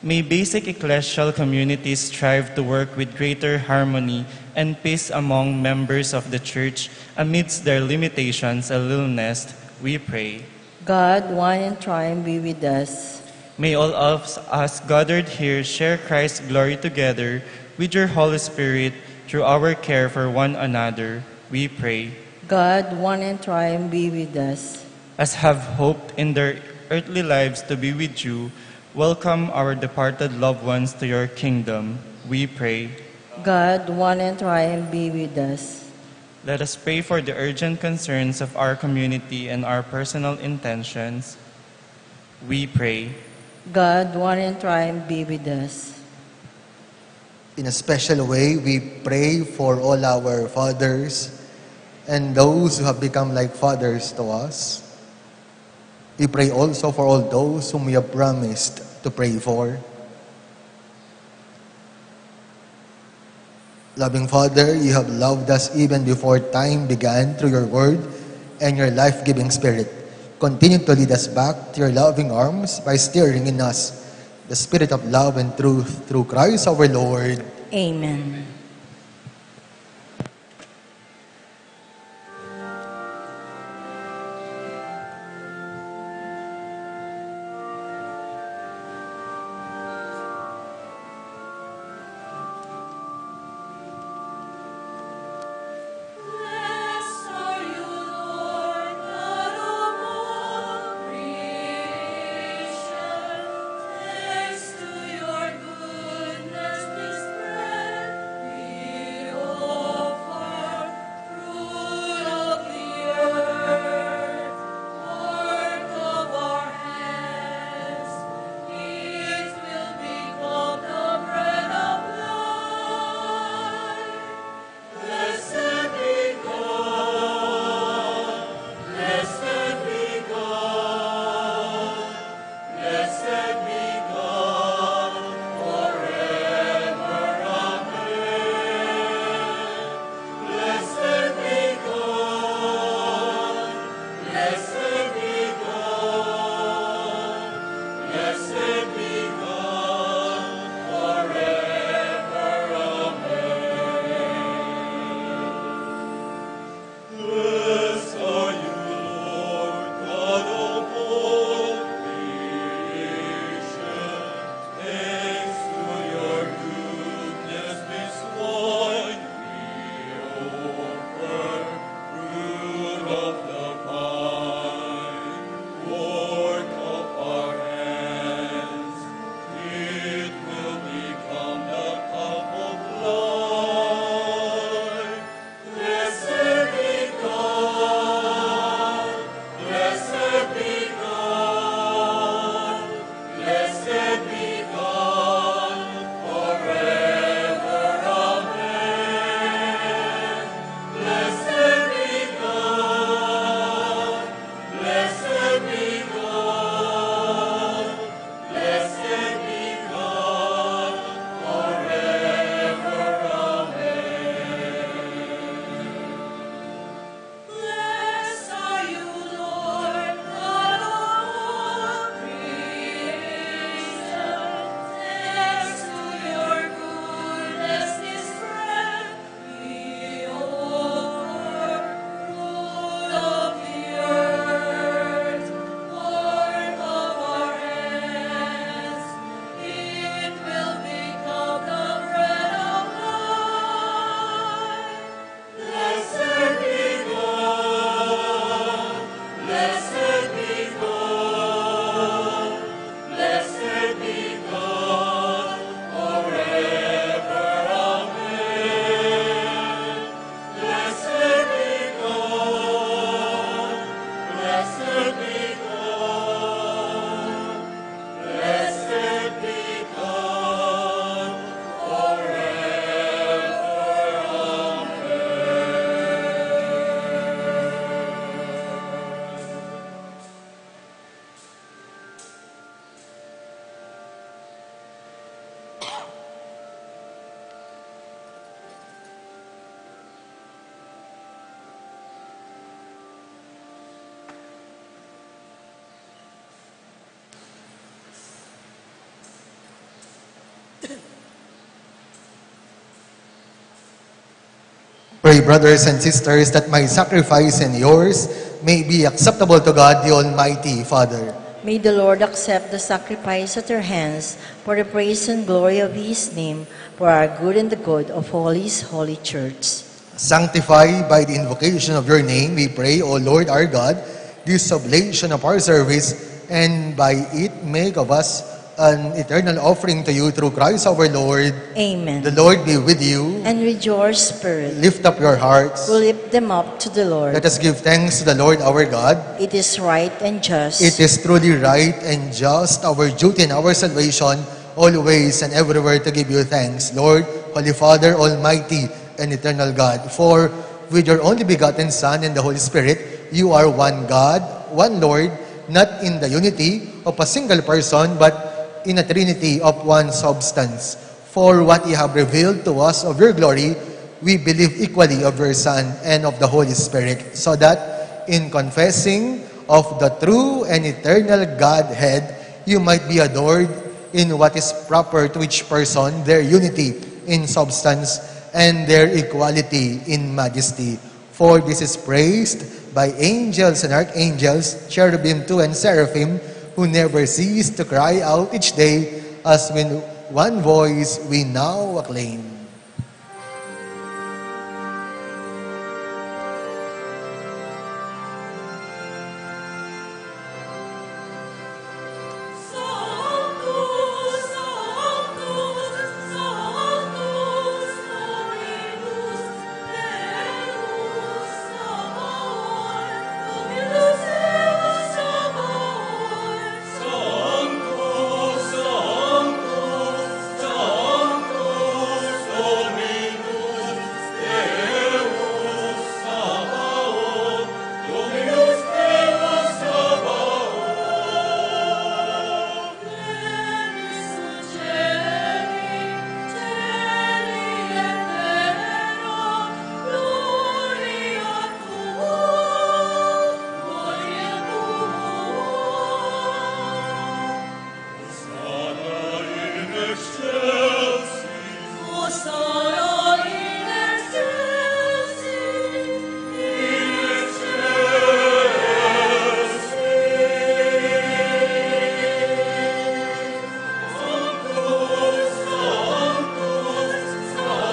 May basic ecclesial communities strive to work with greater harmony and peace among members of the Church amidst their limitations and littleness, we pray. God, one in triumph, be with us. May all of us gathered here share Christ's glory together with your Holy Spirit through our care for one another, we pray. God, one in triumph, be with us. As have hoped in their earthly lives to be with you, welcome our departed loved ones to your kingdom, we pray. God, one in triumph, be with us. Let us pray for the urgent concerns of our community and our personal intentions. We pray. God, one in triumph, be with us. In a special way, we pray for all our fathers and those who have become like fathers to us. We pray also for all those whom we have promised to pray for. Loving Father, you have loved us even before time began through your word and your life-giving spirit. Continue to lead us back to your loving arms by stirring in us the spirit of love and truth through Christ our Lord. Amen. Blessed are you, Lord, God of all creation. Thanks to your goodness, this bread we offer, fruit of the earth, work of our hands. It will become the bread of life. Blessed be God, blessed be God, blessed be God forever. Amen. Blessed be God, blessed be God, blessed be God forever. Blessed are you, Lord, God of all creation. Pray, brothers and sisters, that my sacrifice and yours may be acceptable to God, the Almighty Father. May the Lord accept the sacrifice at your hands for the praise and glory of His name, for our good and the good of all His holy church. Sanctify by the invocation of your name, we pray, O Lord our God, this oblation of our service, and by it make of us an eternal offering to you through Christ our Lord. Amen. The Lord be with you. And with your spirit, Lift up your hearts. we'll lift them up to the Lord. Let us give thanks to the Lord our God. It is right and just. It is truly right and just, our duty and our salvation, always and everywhere to give you thanks, Lord, Holy Father, Almighty and eternal God. For with your only begotten Son and the Holy Spirit, you are one God, one Lord, not in the unity of a single person, but in a trinity of one substance. For what you have revealed to us of your glory, we believe equally of your Son and of the Holy Spirit, so that in confessing of the true and eternal Godhead, you might be adored in what is proper to each person, their unity in substance and their equality in majesty. For this is praised by angels and archangels, cherubim too and seraphim, who never cease to cry out each day, as with one voice we now acclaim. Sanctus, Sanctus, Sanctus, Dominus Deus Sabaoth, Dominus Deus Sabaoth. Sanctus, Sanctus, Sanctus, Dominus Deus Sabaoth, Dominus Deus Sabaoth. Plenius Celi, Celi et terra, gloria tua, gloria Sana in excelsis, Hosanna in excelsis, in Sanctus, Sanctus, Sanctus,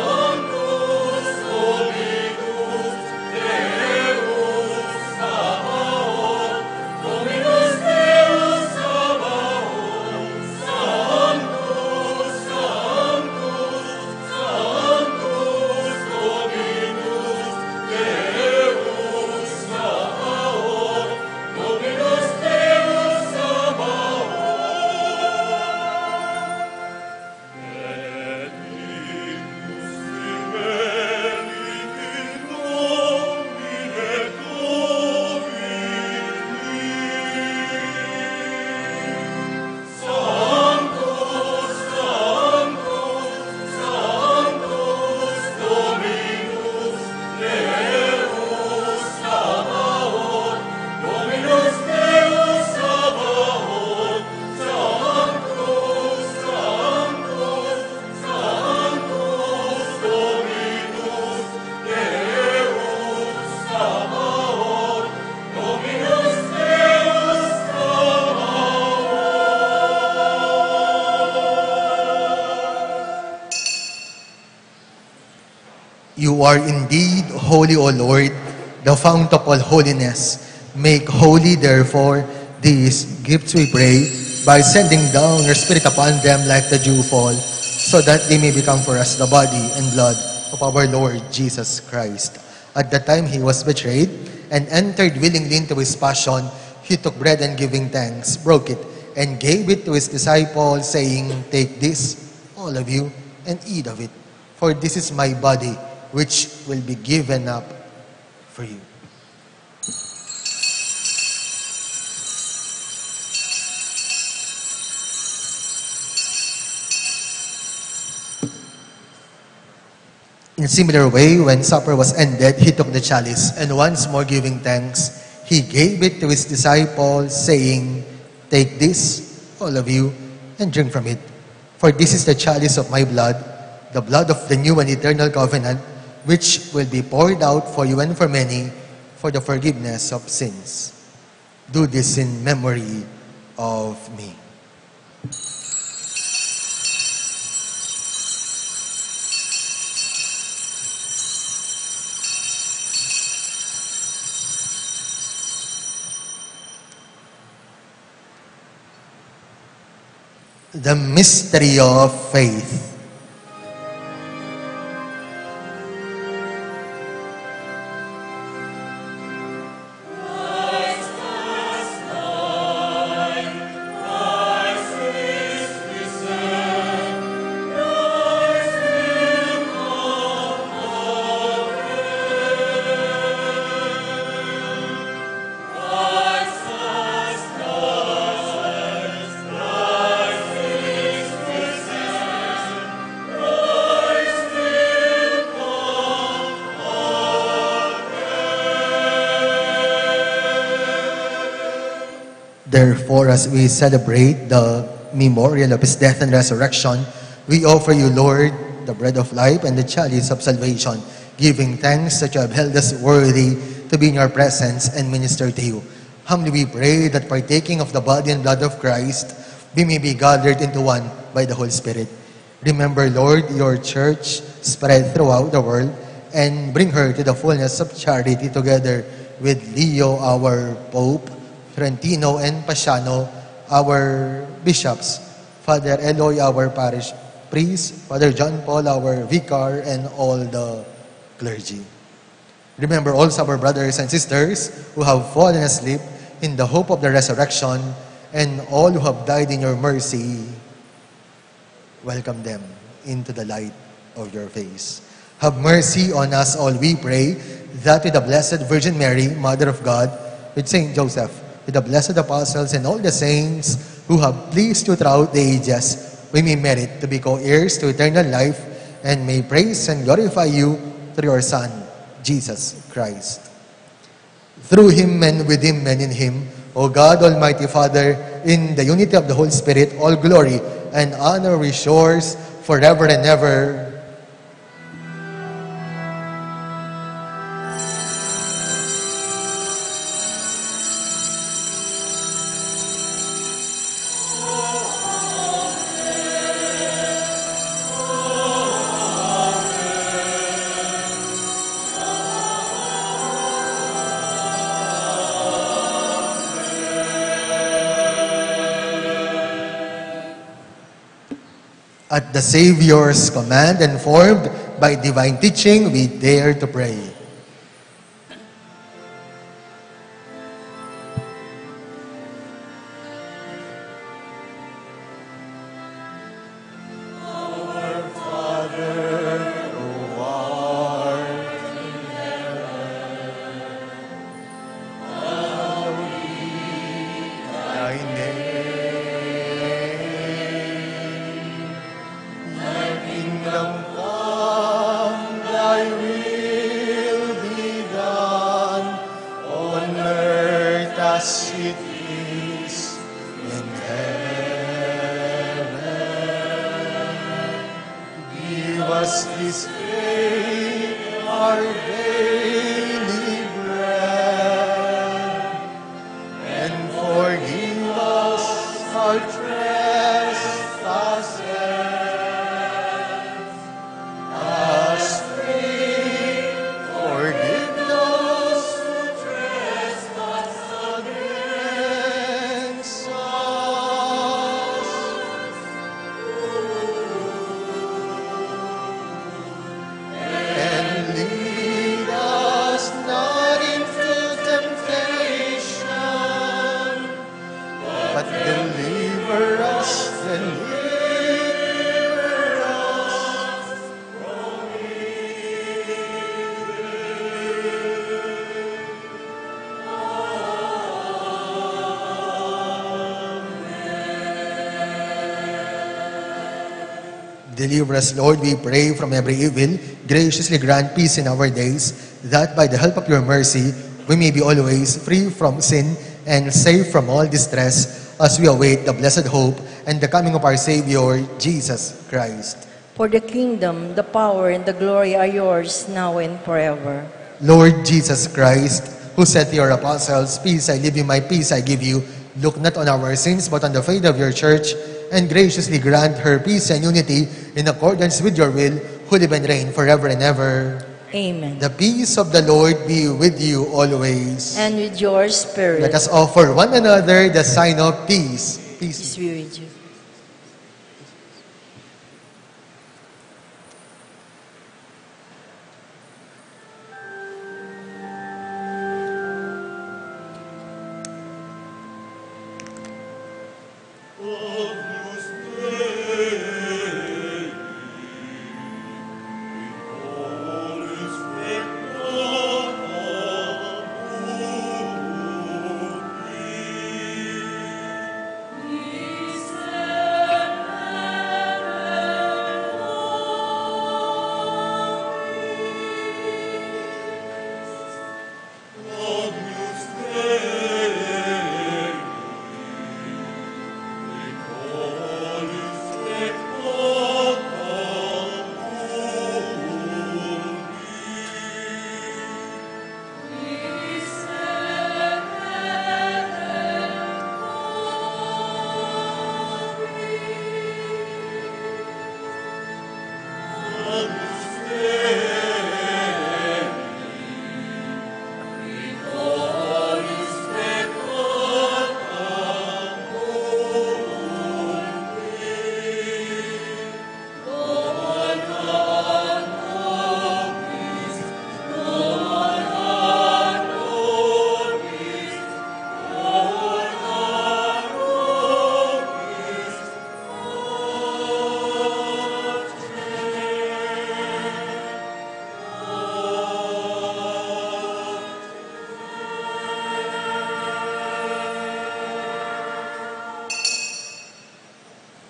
Dominus Deus Sabaoth, Dominus Deus Sabaoth. Sanctus, Sanctus, Sanctus, Dominus Deus Sabaoth, Dominus Deus Sabaoth. Benedictus Viveri in nomine Domini. Sanctus, Sanctus, Sanctus, Dominus Deus Sabaoth, Dominus Deus Sabaoth. Sanctus, Sanctus, Sanctus, Dominus Deus Sabaoth, Dominus Deus Sabaoth. You are indeed holy, O Lord, the fount of all holiness. Make holy, therefore, these gifts, we pray, by sending down your Spirit upon them like the dewfall, so that they may become for us the body and blood of our Lord Jesus Christ. At the time he was betrayed and entered willingly into his passion, he took bread and giving thanks, broke it, and gave it to his disciples, saying, "Take this, all of you, and eat of it. For this is my body, which will be given up for you." In a similar way, when supper was ended, he took the chalice, and once more giving thanks, he gave it to his disciples, saying, "Take this, all of you, and drink from it. For this is the chalice of my blood, the blood of the new and eternal covenant, which will be poured out for you and for many for the forgiveness of sins. Do this in memory of me. The mystery of faith. Therefore, as we celebrate the memorial of His death and resurrection, we offer you, Lord, the bread of life and the chalice of salvation, giving thanks that you have held us worthy to be in your presence and minister to you. Humbly we pray that partaking of the body and blood of Christ, we may be gathered into one by the Holy Spirit. Remember, Lord, your church spread throughout the world and bring her to the fullness of charity together with Leo, our Pope, Trentino and Pasiano, our bishops, Father Eloy, our parish priest, Father John Paul, our vicar, and all the clergy. Remember also our brothers and sisters who have fallen asleep in the hope of the resurrection, and all who have died in your mercy. Welcome them into the light of your face. Have mercy on us all, we pray, that with the Blessed Virgin Mary, Mother of God, with Saint Joseph, with the blessed apostles and all the saints who have pleased you throughout the ages, we may merit to be co-heirs to eternal life and may praise and glorify you through your Son, Jesus Christ. Through Him and with Him and in Him, O God, Almighty Father, in the unity of the Holy Spirit, all glory and honor is yours forever and ever. At the Savior's command and formed by divine teaching, we dare to pray. Deliver us, Lord, we pray, from every evil. Graciously grant peace in our days, that by the help of your mercy, we may be always free from sin and safe from all distress, as we await the blessed hope and the coming of our Savior, Jesus Christ. For the kingdom, the power, and the glory are yours now and forever. Lord Jesus Christ, who said to your apostles, "Peace I leave you, my peace I give you," look not on our sins, but on the faith of your church, and graciously grant her peace and unity in accordance with your will, who live and reign forever and ever. Amen. The peace of the Lord be with you always. And with your spirit, Let us offer one another the sign of peace. Peace. peace be with you.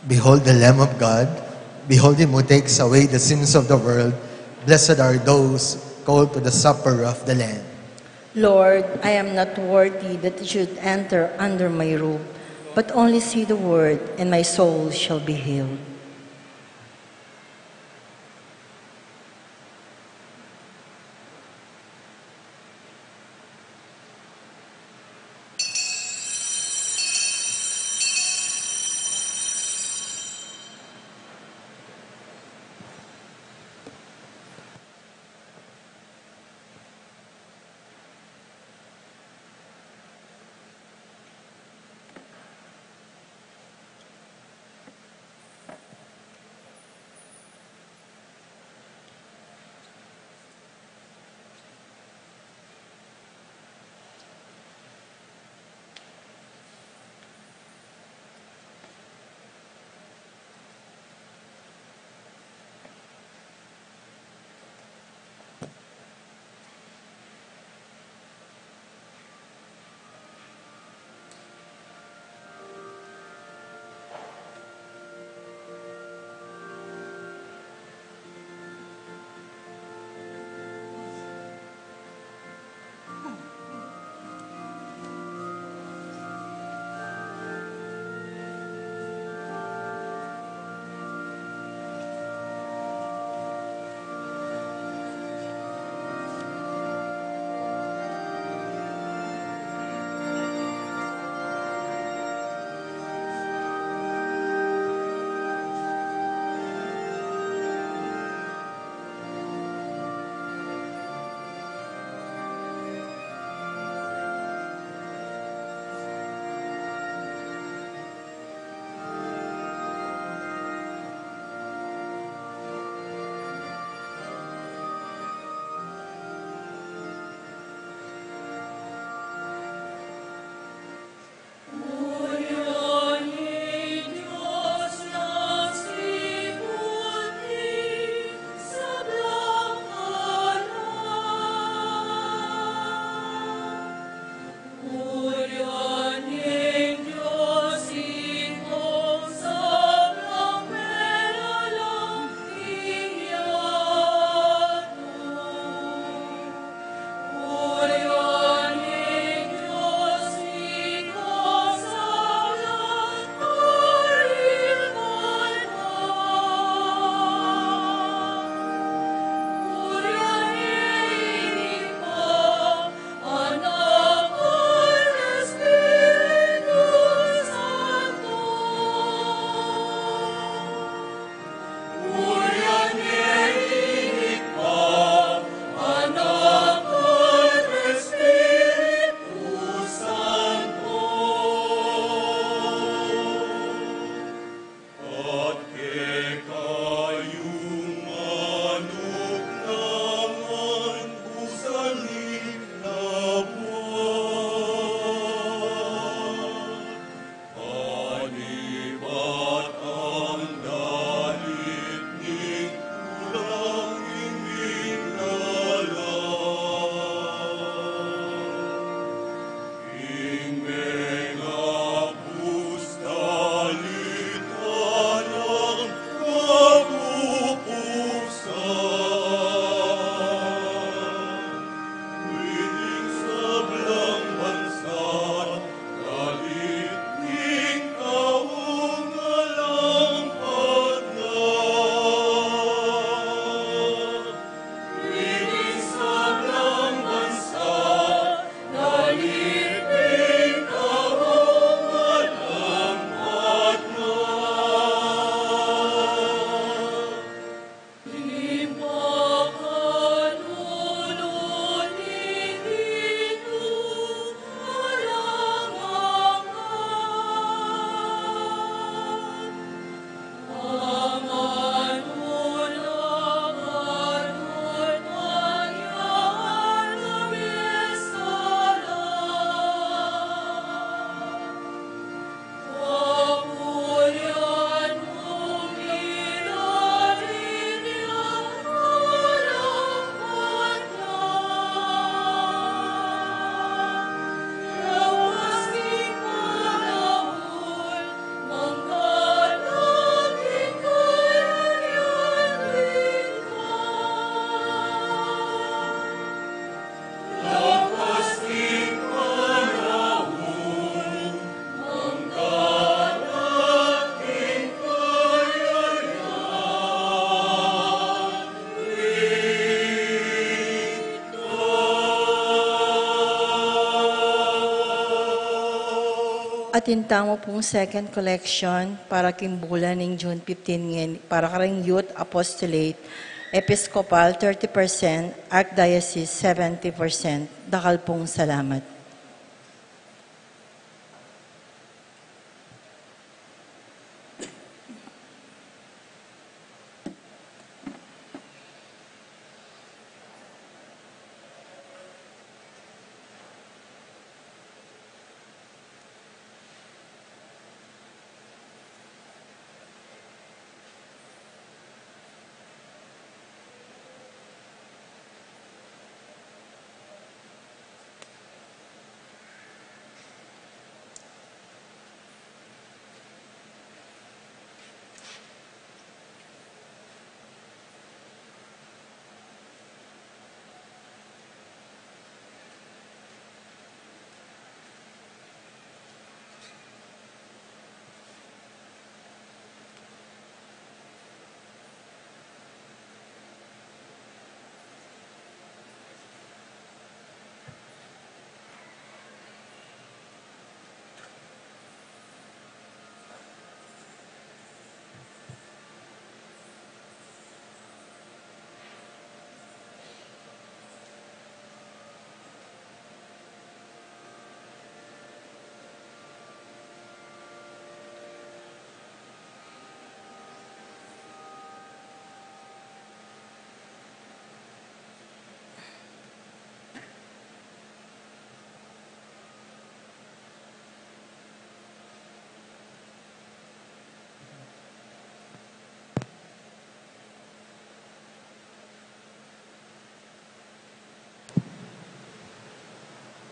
Behold the Lamb of God. Behold him who takes away the sins of the world. Blessed are those called to the supper of the Lamb. Lord, I am not worthy that you should enter under my roof, but only say the word, and my soul shall be healed. Atintamo pong second collection para kimbulan ng June 15 para karang youth apostolate, Episcopal 30%, Archdiocese 70%. Dakal pong salamat.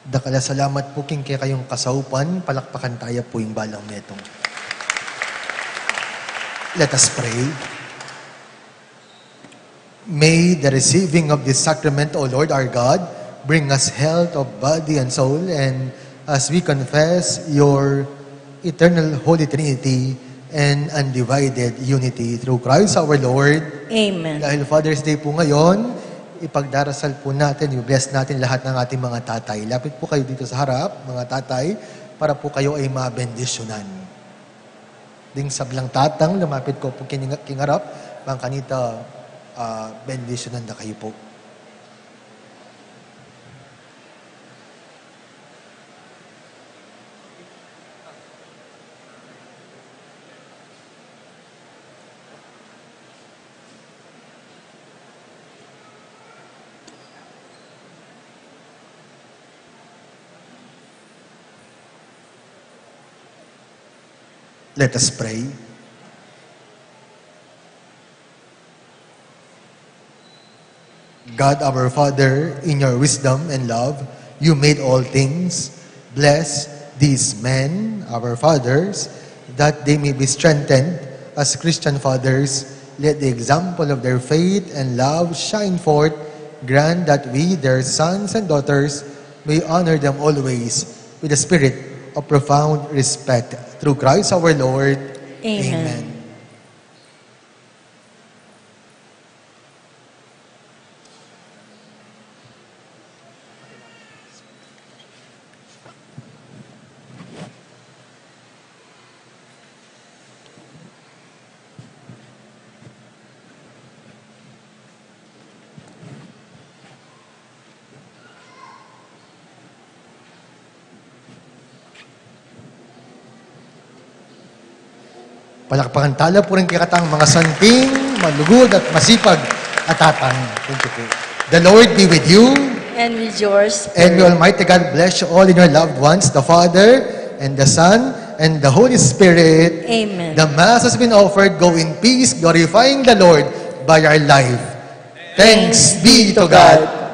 Dakala salamat po king kaya kayong kasaupan, palakpakan tayo po yung balang netong. Let us pray. May the receiving of this sacrament, O Lord our God, bring us health of body and soul, and as we confess your eternal Holy Trinity and undivided unity through Christ our Lord. Amen. Dahil Father's Day po ngayon, ipagdarasal po natin, i-bless natin lahat ng ating mga tatay. Lapit po kayo dito sa harap, mga tatay, para po kayo ay mabendisyonan. Ding sablang tatang, lumapit ko po kingarap, mga kanita, bendisyonan na kayo po. Let us pray. God our Father, in your wisdom and love, you made all things. Bless these men, our fathers, that they may be strengthened as Christian fathers. Let the example of their faith and love shine forth. Grant that we, their sons and daughters, may honor them always with a spirit of profound respect. Through Christ our Lord. Amen. Amen. Palakpakan tala po rin kikatang mga santing, malugod at masipag at tatang. Thank you po. The Lord be with you. And with yours. And may Almighty God bless you all in your loved ones, the Father, and the Son, and the Holy Spirit. Amen. The Mass has been offered. Go in peace, glorifying the Lord by our life. Thanks be to God.